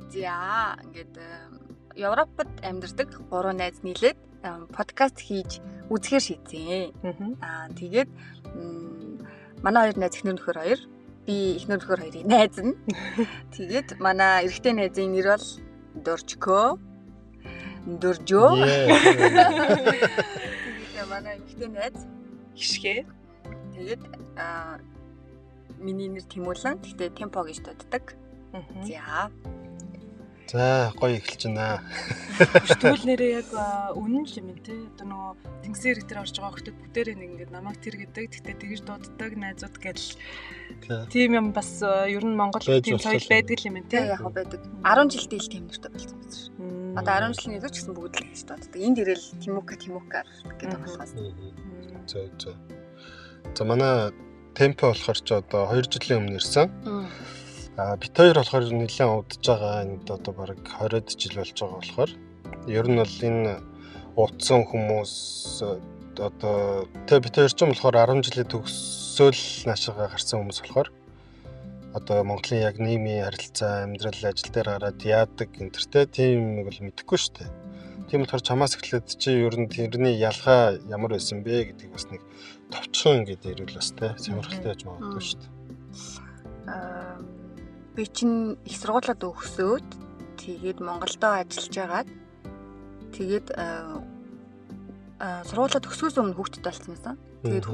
За ингээд Европод амьдардаг 3 найз нийлээд подкаст хийж үзэхээр шийдсэн. Тэгээд манай 2 найз эхнэр нөхөр 2, би эхнэр нөхөр 2-ийн найз нь. Тэгээд манай эрэгтэй найзын нэр бол Доржко. Тэгээд манай эрэгтэй найз Хишгэ. Тэгээд миний нэр Тэмүүлэн. Гэхдээ темпо гэж дууддаг. За гоё эхэлж байна. Тэгвэл нэрээ яг үнэн л юм те. Одоо нөгөө тэнгисээр дээр орж байгаа хүмүүс бүгдээрээ нэг ингээд намайг тэр гэдэг. Тэгтээ тэгж дууддаг найзууд гэл. Тийм юм бас ер нь Монгол тийм соёл байдаг юм те. Яг байдаг. 10 жилдээ л тийм нэртэй болсон юм шиг. Одоо 10 жилийн илүү ч гэсэн бүгд л гэж дууддаг. Энд ирэл Тимука гэдэг болохоос. За манай темпо болохоор ч одоо 2 жилийн өмнө ирсэн. Бит хоёр болохоор нэлээд удаж байгаа. Энд одоо бараг 20 жил болж байгаа болохоор ер нь бол энэ утсан хүмүүс одоо бит хоёр ч юм болохоор 10 жилийн төгсөөл наашаага гарсан хүмүүс болохоор одоо Монголын яг нийгмийн харилцаа, амьдрал, ажил дээр гараад яадаг энтертэй тийм нэг бол мэдэхгүй шүү дээ. Тийм болохоор чамаас эхлээд чи ер нь тэрний ялгаа ямар байсан бэ гэдгийг бас нэг товчхон ингээд ирвэл бас те сонирхолтой байж магадгүй шүү дээ. Би чинь их сургуулиуд өгсөөд тэгээд Монголдо ажиллаж байгаад тэгээд сургуулиуд өгсөөс өмнө хүүхдэд болсон байсан. Тэгээд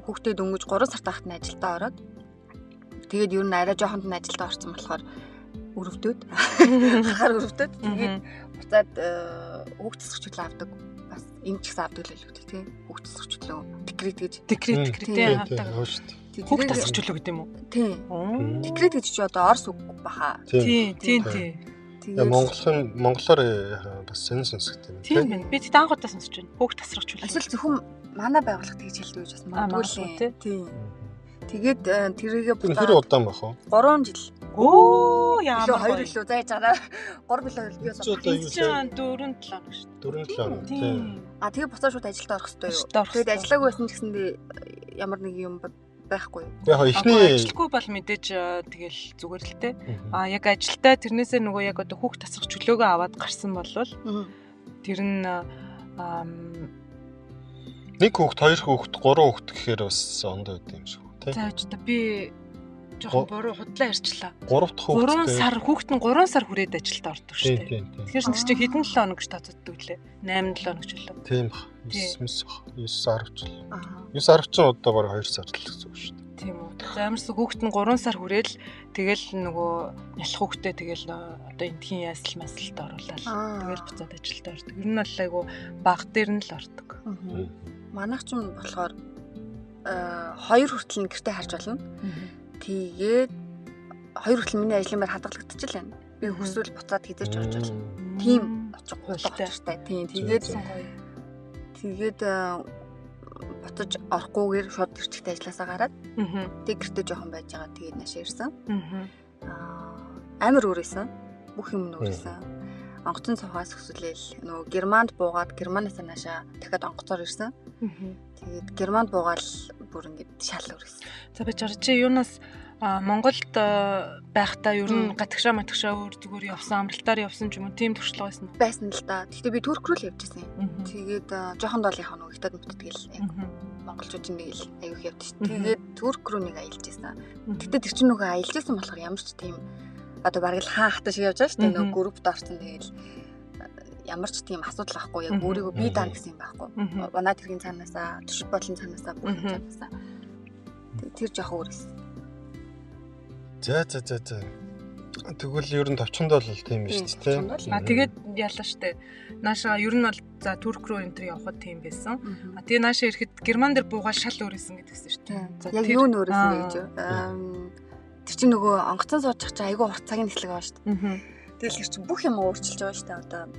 хүүхдээ дөнгөж 3 сар тахт нь ажилдаа ороод тэгээд ер нь арай жоохон нь ажилдаа орсон болохоор өрөвдөд тэгээд буцаад хүүхд засагчлал авдаг. Бас энэ ч гэсэн авдаг л байлгүй тий. Хүүхд засагчлал декрет гэж авдаг шүү дээ. Хүүхд тасарчлуу гэдэг юм уу? Тийм. Декрет гэж чи одоо орс үг баха. Тийм. Монголоор бас сонсогдсон юм тийм байна. Би тэд анхудаа сонсож байна. Хүүхд тасарчлуу. Эсвэл зөвхөн манай байгууллага тэгж хэлдэг гэж бас магадгүй л тийм. Тэгээд тэрийгээ буцаад хэр удаан байх вэ? 3 жил. Оо яамаа 2 илүү зааж байгаа. 3 билүү би одоо 4-7 хоног шүү дээ. 4-7 хоног тийм. Тэгээд буцаад шууд ажилдаа орох хэрэгтэй юу? Тэгээд ажиллаагүй байсан ч гэсэндээ ямар нэг юм байхгүй юу? Яг ихний ажилгүй бол мэдээж тэгэл зүгээр л те. Яг ажилдаа тэрнээсээ нөгөө яг одоо хүүхд тасах чөлөөгөө аваад гарсан болвол тэр нь нэг хүүхд, 2 хүүхд, 3 хүүхд гэхээр бас ондоо үт юм шиг тий. За очтой би жоохон буруу худлаа ярьчлаа. 3 дахь хүүхд 3 сар хүүхд нь 3 сар хүрээд ажилд ордог шүү дээ. Тэгэхээр чинь чи хэдэн 7 хоног гэж тооцогддог лээ. 8-7 хоног ч үлээ. Тийм ба. 9 сар ч л. 9 сар ч одоо бараг 2 сар л гэсэн үг шүү дээ. Тийм үү. Заамарс хүүхд нь 3 сар хүрээл тэгэл нөгөө нялх хүүхдээ тэгэл одоо эндхийн ясал масалд оруулаад тэгэл буцаад ажилд ордог. Ер нь бол айгу баг дээр нь л ордог. Манайх ч юм болохоор 2 хүртэл гэртээ харж болно. Тэгээд 2 хүртэл миний ажлын байр хадгалагдчихлаа байна. Би хүсвэл буцаад хизээч орж болно. Тийм очих гуйтай. Тийм. Тэгээд буцаж орохгүйгээр шууд гэрчтэй ажилласаа гараад тэг гэртээ жоохон байж байгаа. Тэгээд наашаа ирсэн. Амар өөрөөсөн. Бүх юм нь өөрөөсөн. Онгоцон цавхаас өсвөлээл нөгөө Германд буугаад Германаас наашаа дахиад онгоцоор ирсэн. Тэгээд Германд буугаал бүр ингэж шал өрөөсөн. За бич чи юунаас Монголд байхдаа ер нь гатгшаа өөр зүгээр явсан амралтаар явсан ч юм уу тийм туршлага байсан л да. Гэхдээ би Турк руу л явж байсан юм. Тэгээд жоохон доолынхаа нөгөө хятад мөтдгөл яг монголчуудын нэг л аюух явд шүү. Тэгээд Турк руу нэг аялж байсан. Тэгтээ тэр чинь нөгөө аялж байсан болохоор ямар ч тийм одоо бараг л хаан хата шиг явж байгаа шүү дээ. Нөгөө группд орсон тэгэл ямар ч тийм асуудал байхгүй яг өөрийгөө бие даана гэсэн юм байхгүй. Манай тэргийн цаанаасаа төшөг бодлын цаанаасаа бүх цаанаасаа тэр жоох өөрөөс. За. Тэгвэл ер нь товчонд бол тийм биш тий. Тэгээд ялла штэ. Наашаа ер нь бол за Турк руу энтер явхад тийм байсан. Тэгээ наашаа ирэхэд Герман дээр буугаад шал өөрөөсөн гэдэгсэн штэ. Яг юу нь өөрөөсөн гэж. Тэр чинь нөгөө онгоцон суучих чинь айгүй урт цагийн хэсэг байгаа штэ. Тэгэл тэр чинь бүх юм өөрчилж байгаа штэ. Одоо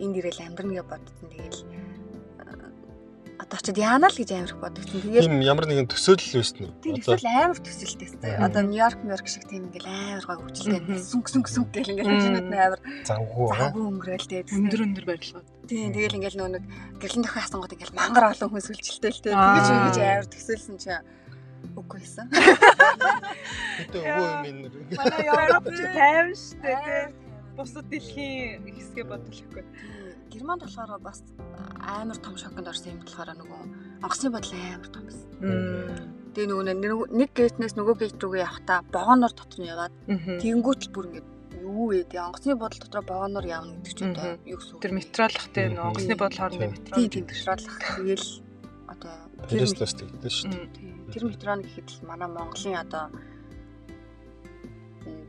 энд ирээл амьдрна гэж бодсон. Тэгэл одоо ч яана л гэж амирх бодогдсон. Тэгээд ямар нэгэн төсөөлөл байсан уу? Төсөөл амар төсөөлтэйстэй. Одоо Нью-Йорк шиг тийм ингээл амар гой хөвчлээ. Сүнг гэл ингээл машинууд нь амар завгүй өнгөрөөл тэгээд өндөр барилгууд. Тийм тэгэл ингээл нөө нэг гэрлэн дохио хасангууд ингээл мангар олон хүн сүлжилтэй л тэгээд тэгэж амар төсөөлсөн чинь Үгүй хийсэн. Гэтэ өвөө юм энэ. Манай Европ тайван штэ тий. Бусад дэлхийн хэсгээ бодлохгүй. Германд болохоор бас амар том шоконд орсон юм болохоор нөгөө онгоцны бодол амар том байсан. Тэгээ нөгөө нэг гейтнээс нөгөө гейт рүүгээ явахдаа богоноор дотор нь яваад тэгэнгүүт л бүр ингээд юу вэ? Тэгээ онгоцны бодол дотор богоноор явна гэдэг чинь одоо юу гэсэн үг? Тэр метролох тий нөгөө онгоцны бодол хоорондын метрол. Тийм метролох. Тэгэл одоо тэрээс л тэгдэж шүү дээ. Тэр метрон гэхэд л манай Монголын одоо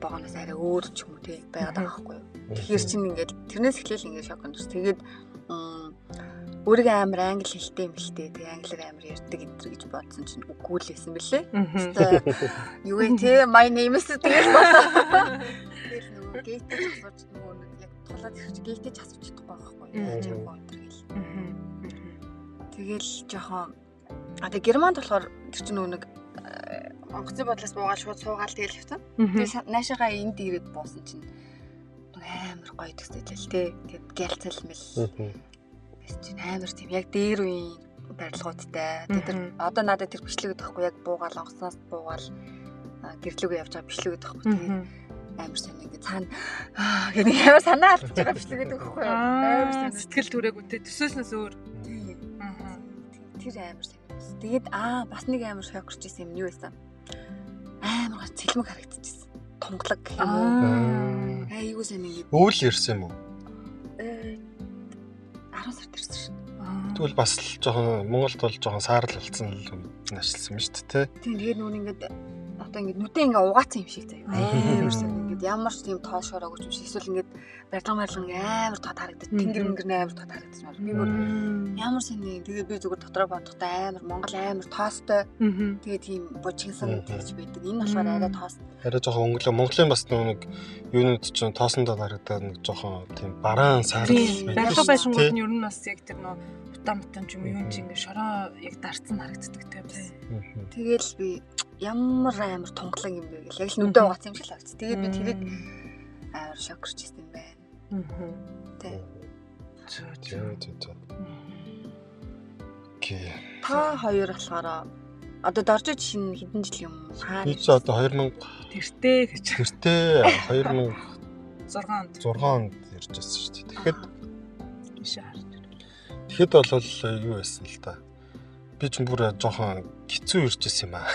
богоноос арай өөр ч юм уу тий байгаад байгаа байхгүй юу? Тэгэхээр чинь ингээд тэрнээс эхлээл ингээд шоконд ус. Тэгээд өөрийгөө амар англи хэлтэй мэлтэй тэгээ англиар амар ярьдаг энэ гэж бодсон чинь үгүй л байсан бэлээ. Юу вэ те my name is тэгэл болсон. Тэгэл нөгөө гейтэж асууж нөгөө яг тулаад ирчих гейтэж асууж чадахгүй байхгүй юу? Яаж явах вэ гэл. Тэгэл жоохон тэгээ Германд болохоор тэр чинь нөгөө нэг онгоцны бодлоос буугаад шууд суугаал тэгэл явцсан. Тэгээ наашаага энд ирээд буусан чинь амар гоё төсөөлөл те. Тэгээд гэлцэлмэл. Тэс чинь амар тийм яг дээр үеийн барилгуудтай. Тэр одоо надад тэр бичлэг өгөхгүй яг буугаал онгоцноос буугаал гэрлүүгээ явж байгаа бичлэг өгөхгүй. Тэгээд амар сайн ингээд цаана гэдэг амар санаа алдчихж байгаа бичлэг өгөхгүй. Амар сэтгэл түрээгүй те төсөөлснөөс өөр. Тэр амар сайн. Тэгээд бас нэг амар шокорч ирсэн юм юу байсан? Амар цэлмэг харагдчихсан. Тунгалаг гэх юм уу? Айгуу сайн ингээд өвөл ирсэн юм уу? 10 сард ирсэн шин. Тэгвэл бас л жоохон Монголд бол жоохон саарл болсон л нашлсан юм шүү дээ. Тийм тэгээд нүн ингээд одоо ингээд нүдээ ингээд угаацсан юм шиг заяа. Амар сайн ингээд ямар ч тийм тоо шороогүй юм шиг эсвэл ингээд барилга амар тод харагдаж тэнгэр мэнгэр амар тод харагдаж байна. Би бүр ямар сайн нэг тэгээд би зүгээр дотроо бодохдоо амар Монгол амар тоостой. Тэгээд тийм бужигсан гэж байдаг. Энэ болохоор арай тоос. Арай жоохон өнгөлөө Монголын бас нэг юунууд ч тоосондоо харагдаад нэг жоохон тийм бараан саарл барилга байшингууд нь ер нь бас яг тэр нөө утам ч юм юу ч ингэ шороо яг дарцсан харагддаг тийм бас. Тэгэл би ямар амар тунгалаг юм бэ гэл яг л нүдээ угаацсан юм шиг л авчих. Тэгээд би тэрийг амар шокорч ирсэн юм байна. Тэ. Окей. Та хоёр болохоор одоо дорж шинэ хэдэн жил юм хаа? Би ч одоо 2000 тэртээ гэж. Тэртээ 2006 онд ирж байсан шүү дээ. Тэгэхэд Тэгэхэд бол юу байсан л да. Би ч бүр жоохон хэцүү ирж байсан юм аа.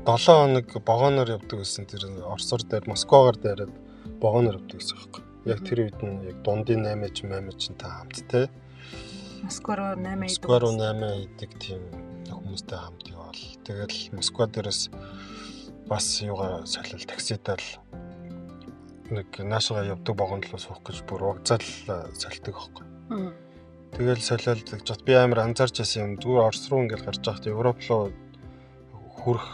7 хоног богоноор явдаг гэсэн тэр Оросоор дээр Москвагаар дээрээ богоноор явдаг гэсэн юм байна. Яг тэр үед нь яг дундын 8 та хамт те. Москва руу 8 идэг тийм хүмүүстэй хамт явал. Тэгэл Москва дээрээс бас юугаа солил таксидаар нэг наашгаа явдаг богонд л суух гэж бүр вокзал солидог байхгүй. Тэгэл солиод гэж би амар анзаарч байсан юм. Зүгээр Орос руу ингээл гарч байхад Европ руу хүрэх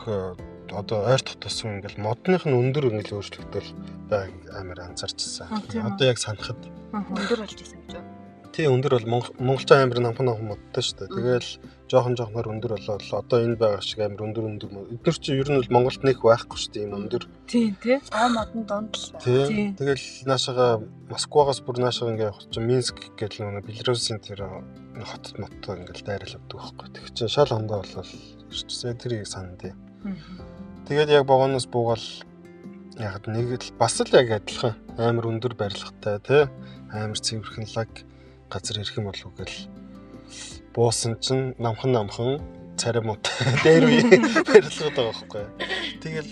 одоо ойр дотоос ингээл модных нь өндөр ингээл өөрчлөгдөл байг амар анзаарчсан. Одоо яг санахад өндөр болж исэн гэж байна. Тий өндөр бол монголчууд амар намхан модтой шүү дээ. Тэгэл жоохноор өндөр болоод одоо энэ байгаа шиг амар өндөр. Эдгээр чинь ер нь бол Монголд нэг байхгүй шүү дээ юм өндөр. Тийм тий. Модон донд л байна. Тэгэл наашаага Москвагаас бүр наашаага ингээ явах чинь Минск гэдэг нэг Белорусын тэр хотод моттой ингээл дайрал авдаг байхгүй. Тэг чинь шал хондоо болол ирчихсэн тэрийг сандээ. Тэгээд яг богоноос буугаал яг нэг л бас л яг адилхан амар өндөр барилгатай тий амар цэвэрхэн лаг газар ирэх юм болов гэл буусан чинь намхан царимууд дээр үе барилгад байгаа байхгүй. Тэгэл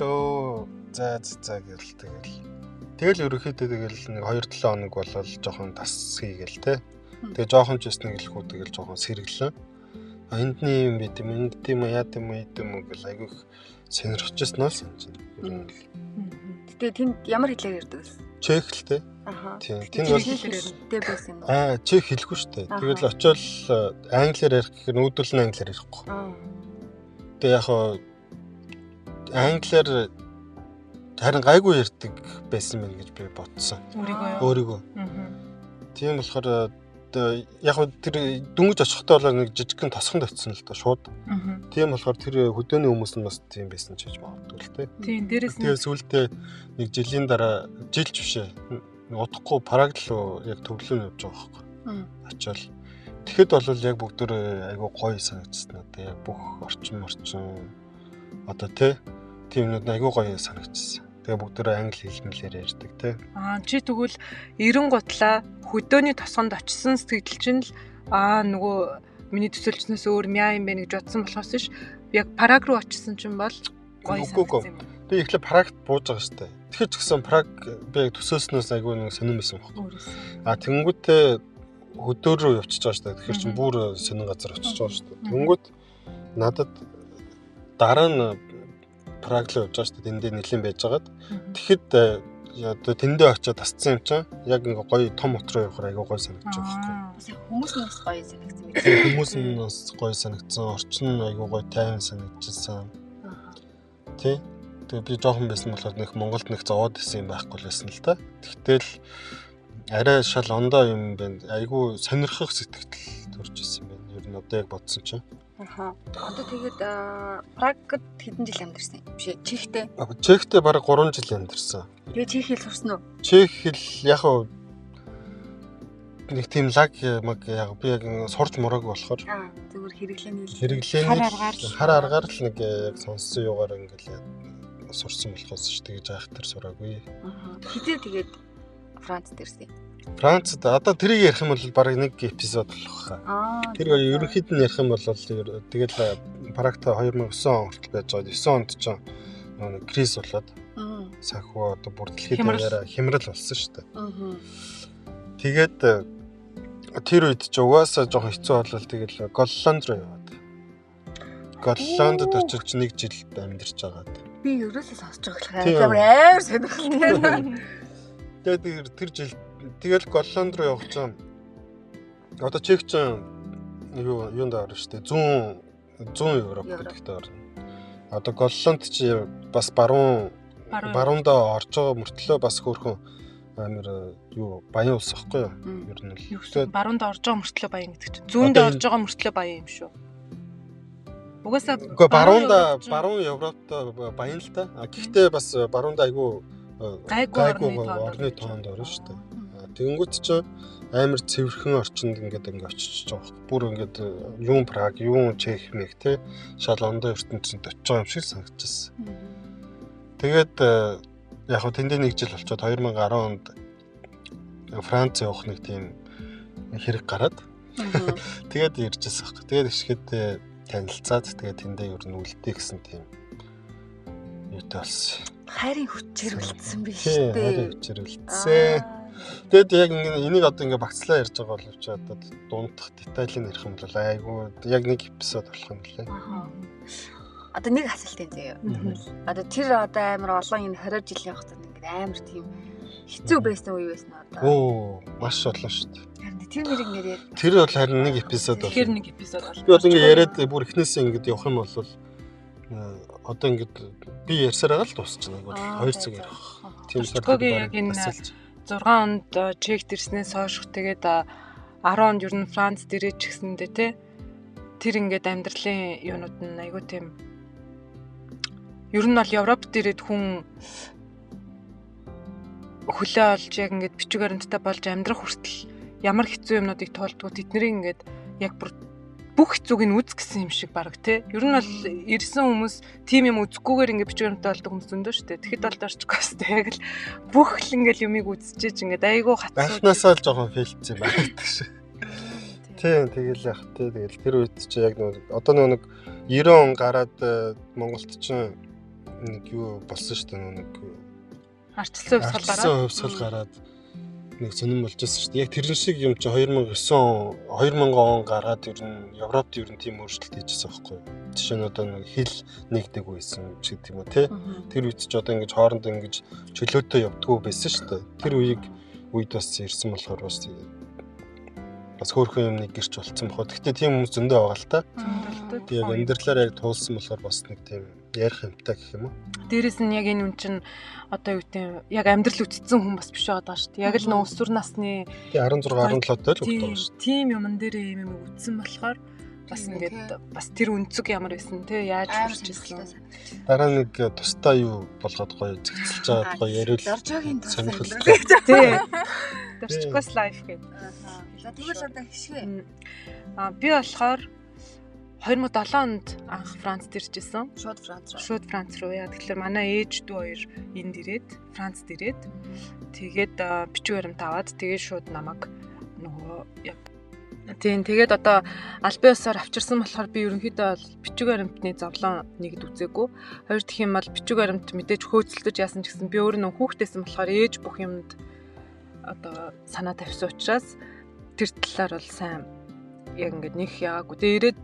за гэл тэгэл ерөөхдөө тэгэл нэг 2-7 хоног болол жоохон тас хийгээл тий. Тэгээ жоохон ч ясныг хэлэхгүй тэгэл жоохон сэргэлэн. Эндний юм бид юм ингэдэм юм яад юм гэл айгүйх сонирхчихсан нь санаж байна. Тэгээ тэнд ямар хэлээр ярьдаг вэ? Чех л тий. Тийм. Тэнд бол хэлтэй байсан юм. Чех хэлэхгүй шүү дээ. Тэгэл очиод англиар ярих гэхээр нүүдэл нь англиар ярихгүй. Тэгээ яг англиар харин гайгүй ярьдаг байсан мэн гэж би бодсон. Өөрийгөө. Тийм болохоор яг тэр дүнгийн очихтой бол нэг жижигхэн тосхон тавьсан л да шууд. Тийм болохоор тэр хөдөөний хүмүүс нь бас тийм байсан ч гэж магадгүй л тий. Тийм дээрээс нь тэгээ сүүлдээ нэг жилийн дараа жилч бишээ. Удахгүй Праг руу яг төвлөрөн явж байгаа байхгүй. Очоод тэгэхэд бол яг бүгдөө айгүй гоё санагдсан надад. Яг бүх орчин одоо тийм юмуд айгүй гоё санагдчихсан. Тэгээ бүгдээрээ англи хэлмэлээр ярьдаг те. Чи тэгвэл 90 гутлаа хөдөөний тосгонд очисон сэтгэл чинь л нөгөө миний төсөлчнөөс өөр мяа юм бэ гэж бодсон болохоос ш яг Праг руу очисон чинь бол гоё санагдсан юм. Би эхлээ Прагт бууж байгаа штэ. Тэгэхээр ч гэсэн Праг би төсөөснөөс айгүй нэг сонирм байсан байхгүй. Тэнгүүтээ хөдөр рүү явчихж байгаа штэ. Тэгэхээр чинь бүр сонин газар очиж байгаа штэ. Тэнгүүт надад дараа нь Праг руу явж байгаа штэ. Тэндээ нэлийн байж байгаад. Тэгэхэд одоо тэндээ очиод тасцсан юм чинь яг ингээ гоё том хот руу явахаар айгүй гоё санагдаж байгаа байхгүй. Хүмүүс нь бас гоё санагдсан байх. Хүмүүс нь бас гоё санагдсан. Орчин нь айгүй гоё тайван санагдчихсан. Тэ. Тэгээ би жоохон байсан болохоор нэг Монголд нэг зовоод исэн юм байхгүй л байсан л та. Тэгтэл арай шал ондоо юм байна. Айгүй сонирхох сэтгэл төрж исэн байна. Ер нь одоо яг бодсон чинь. Одоо тэгээд Прагт хэдэн жил амьдарсан юм биш ээ? Чехтэй. Чехтэй бараг 3 жил амьдарсан. Тэгээ чех хэл сурсан уу? Чех хэл яг нэг тийм лаг яг би яг сурч мураг болохоор зүгээр хэрэглээний хар аргаар л нэг яг сонссон юугаар ингээл сурсан болохоос ч тэгэж айхтар сураагүй. Хизээ тэгээд Францд ирсэн. Францд одоо тэрийг ярих юм бол бараг нэг эпизод болох хаа. Тэр ерөнхийд нь ярих юм бол тэгэл Прагт 2009 он хүртэл байж байгаа. 9 онд ч нэг кризис болоод санхүү одоо бүр дэлхийд даяараа хямрал болсон шүү дээ. Тэгээд тэр үед ч угаасаа жоохон хэцүү болол тэгэл Голланд руу яваад. Голландд очиж 1 жил амьдарч байгаа. Би ерөөсөө сонсож байгаа амар сонирхолтой. Тэгээд тэр жил тэгэл Голланд руу явж байгаа. Одоо Чех ч юунд орно шүү дээ. 100 евро гэдэгтэй орно. Одоо Голланд ч бас баруундаа орж байгаа мөртлөө бас хөөрхөн амар баян улс ахгүй юу? Ер нь л баруундаа орж байгаа мөртлөө баян гэдэг чинь зүүндээ орж байгаа мөртлөө баян юм шүү. Угаасаа баруун Европт баян л та. Гэхдээ бас баруундаа гайгүй орны тоонд орно шүү дээ. Тэгэнгүүт чинь амар цэвэрхэн орчинд ингээд очиж байгаа. Бүр ингээд юун Праг, юун Чех мэг те шал ондоо ертөнцөнд очиж байгаа юм шиг санагдчихсан. Тэгээд яг хөө тэндээ 1 жил болчиход 2010 онд Франц явах нэг тийм хэрэг гараад тэгээд иржсэн хэрэг. Тэгээд ишгэд танилцаад тэгээд тэндээ ер нь үлдээ гэсэн тийм юутай болсон. Хайрын хүчээр үлдсэн биш үү? Хайрын хүчээр үлдсэн. Тэгээд яг энийг одоо ингээ багцлаа ярьж байгаа боловч одоо дундах деталийн ярих юм бол айгүй яг нэг эпизод болох юм лээ. Одоо нэг асуулт энэ заяа. Одоо тэр одоо амар олон энэ 20 жилийн хугацаанд ингээ амар тийм хэцүү байсан үе байсан одоо. Маш олон шүү дээ. Харин тэр нэр ингээ тэр бол харин нэг эпизод бол. Тэгэхээр нэг эпизод бол. Би одоо ингээ яриад бүр эхнээсээ ингээ явах юм бол одоо ингээ би ярьсаар байгаа л дуусчихна. 2 цаг ярих. Тийм болохоор яг энэ 6 онд Чехт ирснээс хойш тэгээд 10 онд ер нь Францд ирээд ч гэсэндээ те тэр ингээд амьдралын юунууд нь айгүй тийм ер нь бол Европт ирээд хүн хөлөө олж яг ингээд бичиг баримттай болж амьдрах хүртэл ямар хэцүү юмнуудыг тоолдгоо тэднийг ингээд яг бүх хэцүүг нь үз гэсэн юм шиг баг те. Ер нь бол ирсэн хүмүүс тийм юм үзэхгүйгээр ингээд бичиг баримттай болдог хүмүүс зөндөө шүү дээ. Тэгэхэд бол орчихгоос яг л бүх л ингээд юмыг үзчихэж ингээд айгүй хатсуу. Анхнаасаа л жоохон фейлцсэн байдаг шүү. Тийм тэгэл яг тэгэл тэр үед чи яг одоо нэг 90 он гараад Монголд ч нэг юу болсон шүү дээ нэг арчлсан хувьсгал гараад нэг сонирм болж байсан шүү дээ. Яг тэрэн шиг юм чи 2000 он гараад ер нь Европт ер нь тийм өөрчлөлт хийжсэн байхгүй юу? Жишээ нь одоо нэг хэл нэгдэг байсан ч гэдэг юм уу те. Тэр үед ч одоо ингэж хоорондоо ингэж чөлөөтэй явдггүй байсан шүү дээ. Тэр үед бас ирсэн болохоор бас хөөрхөн юм нэг гэрч болцсон бохоо. Гэхдээ тийм хүмүүс зөндөө байгаа л та. Яг амьдралаар яг туулсан болохоор бас нэг тийм ярих юмтай гэх юм уу. Дээрээс нь яг энэ үн чинь одоо юу гэдэг яг амьдрал үтцсэн хүн бас биш байгаа шүү дээ. Яг л нөө өсвөр насны 16 17 тал хүүхэд байгаа шүү. Тийм юмн дээр юм үтсэн болохоор бас ингээд бас тэр үнцэг ямар байсан те яаж хүрчээсэн. Дараа нэг тустай юу болгоод гоё зэгцэлж байгаа гоё яриул. Доржогийн сонирхолтой. Тий. Доржгоос лайф гэдэг. Тэгвэл одоо хишгэ. Би болохоор 2007 онд анх Францд иржсэн. Шууд Франц руу яа. Тэгэхээр манай ээж дүү хоёр энд ирээд Францд ирээд тэгээд бичиг баримт аваад тэгээд шууд намайг нөгөө яг тийм тэгээд одоо албан ёсоор авчирсан болохоор би ерөнхийдөө бол бичиг баримтны зовлон нэгд үзээгүй. Хоёр дахь юм бол бичиг баримт мэдээж хөөцөлдөж яасан ч гэсэн би өөрөө нөх хүүхдээсэн болохоор ээж бүх юмд одоо санаа тавьсан учраас тэр талаар бол сайн яг ингээд нэг яагаагүй. Тэгээ ирээд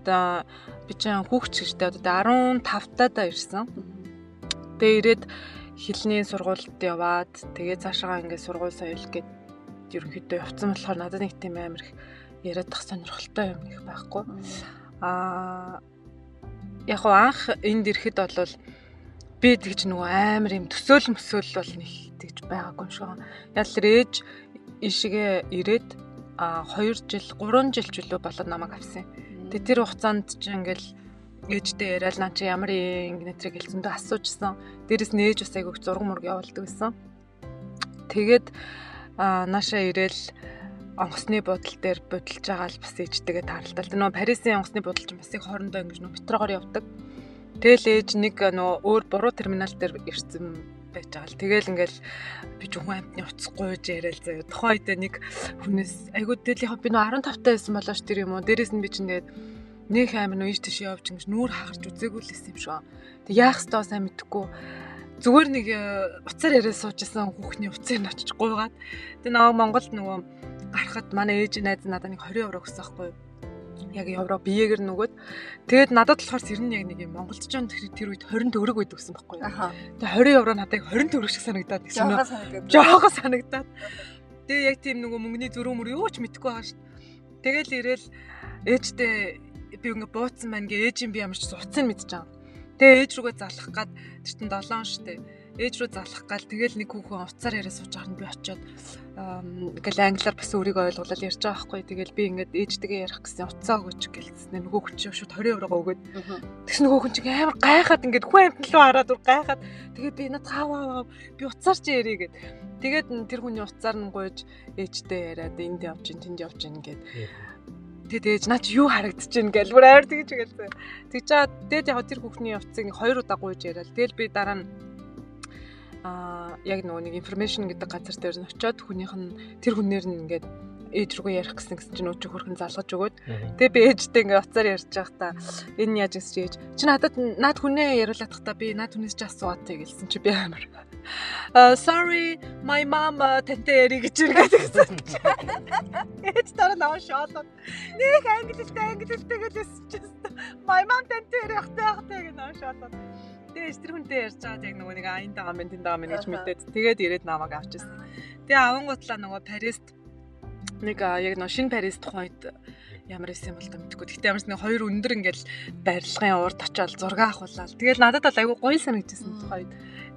би чинь хүүхч гэжтэй одоо 15 таа ирсэн. Тэгээ ирээд хэлний сургуульд яваад тэгээ цаашаа ингээд сургууль соёл гэд ерөнхийдөө явцсан болохоор надад нэг тийм амар их яриад тах сонирхолтой юм их байхгүй. Яг анх энд ирэхэд бол би тэгж нөгөө амар юм төсөөл бол нэг тэгж байгаагүй юм шиг байна. Яг л ээж ишигээ ирээд 2 жил 3 жил ч үлээ болоод намайг авсан. Тэгээ тэр хугацаанд чи ингээл ээжтэй яриад наа чи ямар ингэнэтрийг хэлцэндээ асуужсан. Дээрэс нь ээж бас айгүйх зураг мураг явуулдаг байсан. Тэгээд наашаа ирээл онгоцны буудлын дээр будалж байгаа л бас ээжтэйгээ тааралдал. Нөгөө Парисын онгоцны буудлын чинь бас их хоорондоо ингэж нөгөө метрогоор явдаг. Тэгэл ээж нэг нөгөө өөр буруу терминал дээр ирсэн байж байгаа л. Тэгэл ингээл би ч хүн амтны уцс гуйж яриад заяа. Тухайн үед нэг хүнээс айгуу тэгэл яг би нөгөө 15 таа байсан болооч тэр юм уу. Дээрээс нь би чинь тэгээд нэг амир нөө ийш тийш явж ингэж нүүр хагарч үзээгүй л байсан юм шиг. Тэг яах ёстой сайн мэдэхгүй. Зүгээр нэг уцаар яриад суужсэн хүүхний уцыг нь очиж гуйгаад. Тэг нөгөө Монголд нөгөө гарахад манай ээж найз надад нэг 20 евро өгсөн байхгүй юу? Яг евро биеэгээр нөгөөд тэгээд надад болохоор сэрн яг нэг юм Монголд ч тэр үед 20 төгрөг байдаг гэсэн байхгүй юу? Тэгээд 20 евро надад 20 төгрөг шиг санагдаад гэсэн. Жохоо санагдаад. Тэгээд яг тийм нөгөө мөнгөний зөрөө мөр юу ч мэдэхгүй байгаа шүү. Тэгэл ирээл ээжтэй би ингээ бууцсан байна гээ ээж юм би ямар ч уцыг мэдчихэж байгаа. Тэгээ ээж рүүгээ залах гад тэр чин 7 штэ. Ээж рүү залах гал тэгэл нэг хүүхэн уцаар яриа сууж байгаа нь би очиод ингээл англиар бас өөрийгөө ойлгуулаад ярьж байгаа байхгүй. Тэгэл би ингээд ээжтэйгээ ярих гэсэн уцаа өгөөч гэлсэн. Нөгөө хүн чинь шууд 20 евроо өгөөд. Тэгс нөгөө хүн чинь амар гайхаад ингээд хүн амтан руу хараад гайхаад тэгээд би надад хаваа би уцаар чи ярий гэд. Тэгээд тэр хүний уцаар нь гуйж ээжтэй яриад энд явж ин тэнд явж ин гэд. Тэгээд ээж наа чи юу харагдаж байна гэл бүр амар тэгж гэлээ. Тэг чаа тэгээд яг тэр хүүхний уцыг 2 удаа гуйж яриад. Тэгэл би дараа нь яг нөгөө нэг информашн гэдэг газар дээр нь очиод хүнийх нь тэр хүнээр нь ингээд ээж рүү ярих гэсэн чинь өчиг хөрхэн залгаж өгөөд тэгээ би ээжтэй ингээд уцаар ярьж байхдаа энэ яаж гэсэн чи ээж чи над хүнээ яриулаад тахта би над хүнээс ч асууад гэсэн чи би амар sorry my mom тантай яри гэж иргээд гэсэн чи ээж дараа наваа шоолоо нэг англилтэй гэлээсэн чи my mom тантай яри ахтай гэж наваа шоолоо ээж тэр хүнтэй ярьж байгаа яг нөгөө нэг аян дагаа мэн тэн дагаа мэн гэж мэдээд тэгээд ирээд намайг авчихсан. Тэгээ авангуутлаа нөгөө Парист нэг яг нөгөө шинэ Парис тухайд ямар байсан юм бол та мэдэхгүй. Гэхдээ ямарс нэг 2 өндөр ингээл барилгын урд очиод зураг авахулаад. Тэгээд надад бол айгүй гоё санагдчихсан тухайд.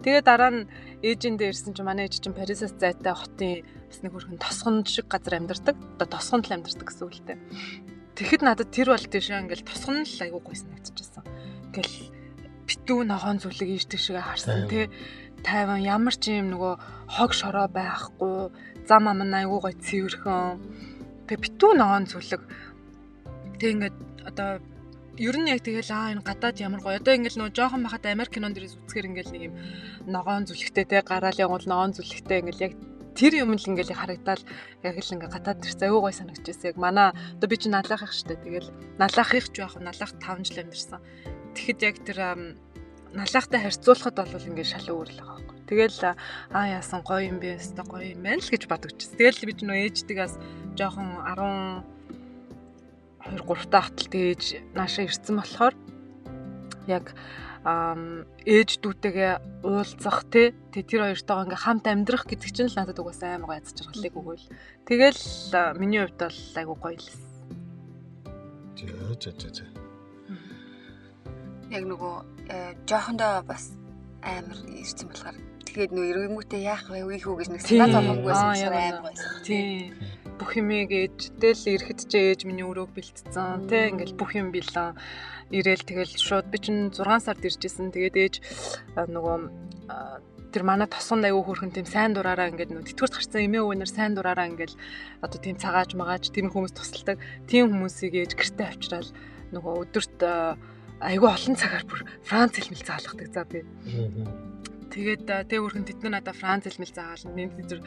Тэгээд дараа нь ээжиндээ ирсэн чинь манай ээж чинь Парисаас зайтай хотын бас нэг хөрхэн тосгон шиг газар амьдардаг. Одоо тосгонд л амьдардаг гэсэн үгтэй. Тэгэхэд надад тэр бол тийшээ ингээл тосгон л айгүй гоё санагдчихсан. Ингээл битүү ногоон зүлэг ийшдэг шиг харсан тий тайван ямар ч юм нөгөө хог шороо байхгүй зам ам айгуу гой цэвэрхэн тэгээ битүү ногоон зүлэг тэг ингээд одоо ер нь яг тэгэл энэ гадаад ямар гоё одоо ингээд нөгөө жоохон бахад Америк кинонд дээрээс үзэхэр ингээд нэг юм ногоон зүлэгтэй тий гараалын гол ногоон зүлэгтэй ингээд яг тэр юм л ингээд харагдаад яг л ингээд гадаад ирсэн айгуу гой санагдчихсэн яг манай одоо би чи налаах их штэ тэгэл налаах их ч байх налаах 5 жил амьдэрсэн. Тэгэхэд яг тэр налаахтай харьцуулахад бол ингээд шал өөр л байгаа байхгүй. Тэгэл яасан гоё юм бэ? Өстой гоё юм байна л гэж бодогчс. Тэгэл би ч нөө ээжтэйгээс жоохон 12 3 та хатал ээж наашаа ирсэн болохоор яг ээж дүүтэйгээ уулзах тэр хоёртойгоо ингээ хамт амьдрах гэдэг чинь л надад угаасаа амар гоё язж жаргалыг өгөөл. Тэгэл миний хувьд бол айгу гоё л. Зөө. Яг нөгөө жоохондоо бас амар ирсэн болохоор тэгээд нөгөө эргэмгүүтээ яах вэ үеийнхүү гэж нэг санаа зовхонгүйсэн амар байсан. Тий. Бүх юмыг ээжтэй л ирэхэд ч ээж миний өрөөг бэлтцсэн тий ингээл бүх юм билэн ирээл тэгэл шууд би чинь 6 сард иржсэн тэгээд ээж нөгөө тэр манай тосгонд аягүй хөрхэн тийм сайн дураараа ингээд нөгөө тэтгэврт гарсан эмээ өвөнөр сайн дураараа ингээд одоо тийм цагааж магааж тэр хүмүүс тусалдаг тийм хүмүүсийг ээж гэртээ авчирал нөгөө өдөрт айгүй олон цагаар бүр Франц хэлмэл заалгадаг за би. Тэгээд тэг өөрхөн тэд нар надаа Франц хэлмэл заагаал нэг зүр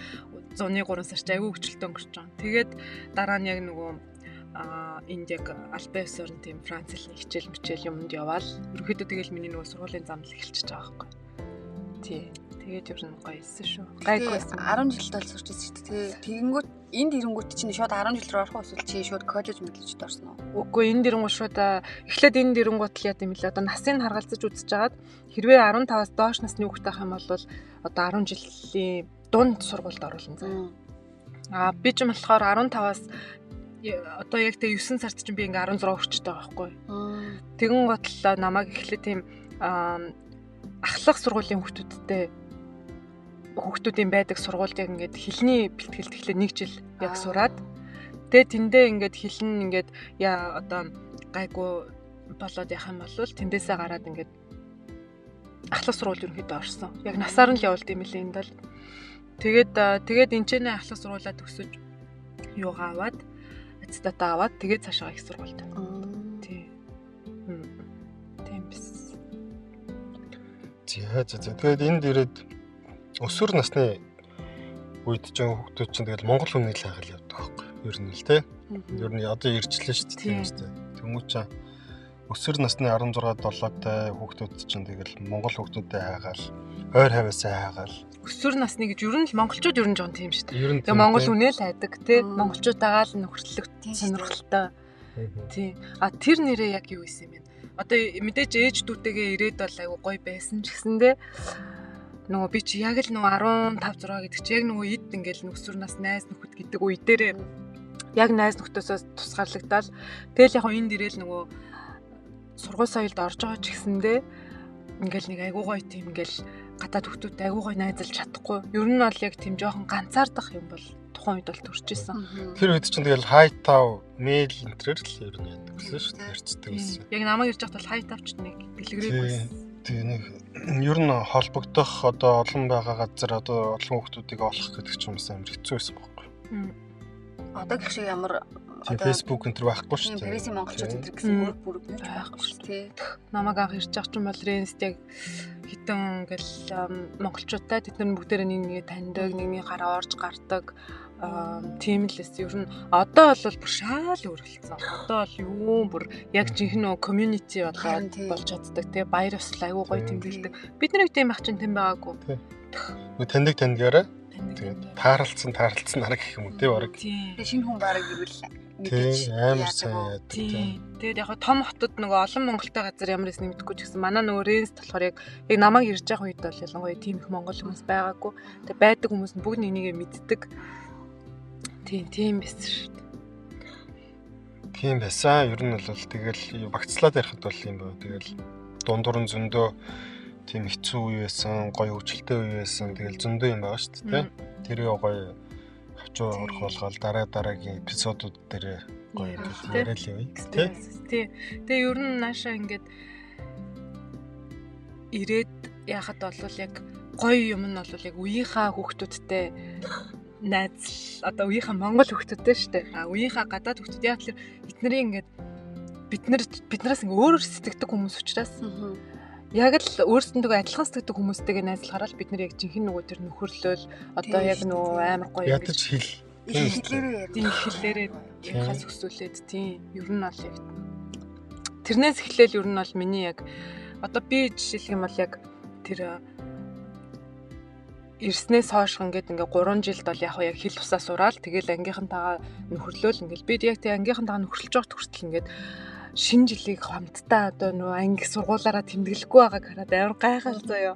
103 сарч айгүй хөвчлөлтөө өнгөрч байгаа. Тэгээд дараа нь яг нөгөө энд яг альбес орн тийм Франц хэлний хичээл юмд яваал. Ерөнхийдөө тэгэл миний нөгөө сургуулийн зам л эхэлчихэж байгаа байхгүй. Тий. Тэгээд ер нь гоё эссэн шүү. Гайгүйсэн. 10 жилд бол сурч ирсэн шүү дээ. Тэгэнгүүт энд ирэнгүүт чинь шууд 10 жил рүү орох уу эсвэл чи шууд коллеж мэдлэгчд орсон уу? Үгүй энд ирэнгүүт шууд эхлээд энд ирэнгүүт л яа гэм лээ. Одоо насыг харгалзаж үзэж жагаад хэрвээ 15-аас доош насны хүүхэд байх юм бол одоо 10 жилийн дунд сургуульд оруулна заа. Би ч юм болохоор 15-аас одоо яг тэ 9 сард чинь би ингээ 16 хүрчтэй байгаа байхгүй. Тэгэн готлоо намайг эхлээд тийм ахлах сургуулийн хүүхдүүдийн байдаг сургуульд яг ингээд хэлний бэлтгэлд эхлээд 1 жил яг сураад тэгээ тэндээ ингээд хэлн ингээд яа одоо гайгүй болоод яах юм бол тэндээсээ гараад ингээд ахлах сургууль ерөнхийдөө орсон. Яг насаар нь л явуулд юм лээ энд л. Тэгээд энэчнээ ахлах сургуулаа төгсөж юугаа аваад аттестатаа аваад тэгээд цаашаа их сургуульд. Тий. Тийм биш. Тэгээд энд ирээд өсвөр насны үед ч хүүхдүүд чинь тэгэл Монгол хүнийг л хайгаал явдаг байхгүй. Ер нь л тий. Ер нь одоо ирчлээ шүү дээ тийм үстэй. Тэмүүч өсвөр насны 16-7-тай хүүхдүүд чинь тэгэл Монгол хүүхдүүдэд хайгаал, ойр хавьяасаа хайгаал. Өсвөр насны гэж ер нь л монголчууд ер нь жоон тийм шүү дээ. Тэгээ Монгол хүнээ л хайдаг тий. Монголчуудаагаа л нөхөрлөг сонирхолтой. Тий. Тэр нэрээ яг юу исэн юм бэ? Одоо мэдээж ээждүүтэйгээ ирээд бол айгу гоё байсан ч гэсэндээ нөгөө би чи яг л нөгөө 15 6 гэдэг чи яг нөгөө эд ингээл өсвөр нас найз нөхөд гэдэг үе дээрээ яг найз нөхдөсөөс тусгаарлагдаад тэгэл яг энд ирээл нөгөө сургууль соёлд орж байгаа ч гэсэндээ ингээл нэг айгуу гоё тийм ингээл гадаад хүүхдүүдтэй айгуу гоё найзалж чадахгүй. Ер нь бол яг тийм жоохон ганцаардах юм бол тухайн үед бол төрчихсэн. Тэр үед чинь тэгэл хай тав мэйл энтрээр л ер нь яддаг гэсэн шүү дээ. Ярьцдаг гэсэн. Яг намайг ирж байхад бол хай тавч нэг бэлгэрээгүй. Тэг нэг ер нь холбогдох одоо олон байгаа газар одоо олон хүүхдүүдийг олох гэдэг ч юм амар хэцүү байсан байхгүй. Одоо гэх шиг ямар Facebook энэ төр байхгүй шүү дээ. Пэрисийн монголчууд энэ гэсэн бүрэг нэж байхгүй шүү дээ. Намайг анх ирж байгаа ч юм бол Ренст яг хитэн ингээл монголчуудтай тэд нар бүгдээрээ нэг таньдаг, нэгний гараа орж гардаг тийм л эс. Ер нь одоо бол бүр шаал өөрлөлцсөн. Одоо бол юу бүр яг жинхэнэ community болоод болж чаддаг. Тэгээ баяр ёслол аягүй гоё тэмдэглэдэг. Бид нарыг тийм ах чинь тийм байгаагүй. Тандгаараа тэгээд тааралцсан нараг гэх юм уу тий бараг. Тэгээ шинэ хүн бараг гэвэл мэдээж амар сайн яадаг. Тэгээд яг том хотод нөгөө олон монголтой газар ямар нэс мэдхгүй ч гэсэн манай нөгөө Ренст болохоор яг намайг ирж байгаа үед бол ялангуяа тийм их монгол хүмүүс байгаагүй. Тэгээд байдаг хүмүүс нь бүгд нэгнийгээ мэддэг. Тийм байсан шүү дээ. Тийм байсан. Ер нь бол тэгэл багцлаад ярихад бол юм байна. Тэгэл дундуур нь зөндөө тийм хэцүү үе байсан, гоё хөвчлөлтэй үе байсан. Тэгэл зөндөө юм байгаа шүү дээ. Тэрийг гоё авчуу орох болгоод дараагийн эпизодууд дээр гоё яриад явъя. Тий. Тэгээ ер нь наашаа ингээд ирээд яхад бол яг гоё юм нь бол яг үеийнхаа хүүхдүүдтэй найз одоо үеийнхаа монгол хүүхдүүдтэй шүү дээ. Үеийнхаа гадаад хүүхдүүд яг л эднэрийн ингээд биднээс ингээ өөр сэтгэдэг хүмүүс учраас яг л өөрсдөндөө адилхан сэтгэдэг хүмүүстэйгээ найзлахаараа л бид нар яг жинхэнэ нөгөө тэр нөхөрлөл одоо яг нөгөө амар гоё ядаж хэлээрээ яхаас өсвөлээд тийм ер нь бол яг тэрнээс эхлээл ер нь бол миний яг одоо би жишээлх юм бол яг тэр ирснээс хойш ингээд 3 жилд бол яг хэл тусаа сураал тэгэл ангийнхантайгаа нөхөрлөөл ингээд би яг тэг ангийнхантайгаа нөхөрлөж байгаа хүртэл ингээд шинэ жилийг хамтдаа одоо нөгөө анги сургуулаараа тэмдэглэхгүй байгааг хараад амар гайхал заяа.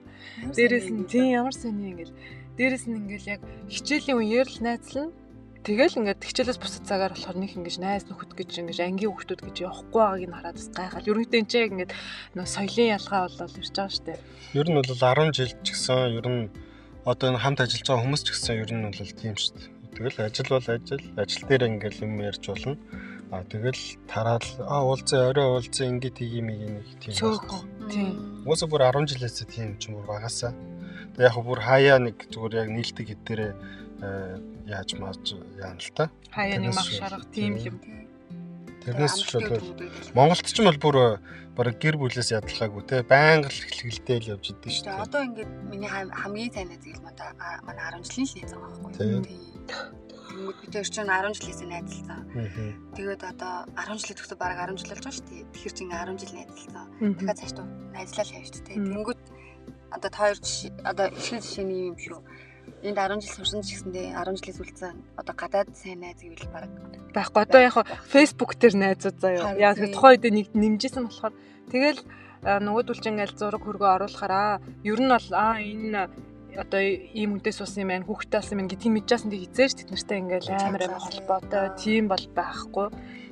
Дээрээс нь тийм ямар сони ингээд дээрээс нь ингээд яг хичээлийн үеэр л найзлна. Тэгэл ингээд хичээлээс бусад цагаар болохоор нэг ингэж найз нөхөд гэж ингэж ангийн хүүхдүүд гэж явахгүй байгааг нь хараад бас гайхал. Ерөнхийдөө энэ чинь ингээд нөгөө соёлын ялгаа болол ирж байгаа шүү дээ. Ер нь бол 10 жил ч гэсэн ер нь одоо энэ хамт ажиллаж байгаа хүмүүс ч гэсэн ер нь бол тийм шүү дээ. Тэгэл ажил бол ажил дээр ингээл юм ярьж болно. Тэгэл тараад уулзаа орой уулзаа ингээд ийм нэг тийм байна. Тийм. Уус бүр 10 жилээс тийм ч юм уу багасаа. Тэг яг бүр хаяа нэг зүгээр яг нийлдэг хэдээрээ яаж яана л та. Хаяа нэг мах шарга тийм юм. Тэрнээс ч бол Монголд ч юм бол бүр бараг гэр бүлээс ядлахаагүй те байнга л эхлэлтэй л явж идэв шүү дээ. Одоо ингээд миний хамгийн сайн найз манай 10 жилийн л найз байгаа байхгүй. Бид хоёр чинь 10 жилээс найзлаа. Тэгээд одоо 10 жилийн төгсөд бараг 10 жил болж байгаа шүү дээ. Тэгэхээр чинь 10 жил найзлаа. Дахиад цааш туу найзлал явж шүү дээ. Тэнгүүд одоо та хоёр одоо ихэнх жишээний юм шүү. Энд 10 жил сурсан ч гэсэндээ 10 жилээс үлдсэн одоо гадаад сайн найз гэвэл баг байхгүй. Одоо яг Facebook дээр найзууд заяа. Яг тэр тухайн үед нэг нэмжсэн болохоор тэгэл нөгөөдөл чинь ингээл зураг хөргөө оруулахаараа ер нь бол энэ одоо ийм үнтэй суусан юм байна, хүүхдтэй болсон юм гэдгийг мэдчихсэн тэг хизээш тэд нартай ингээл амар холбоотой тийм бол байхгүй.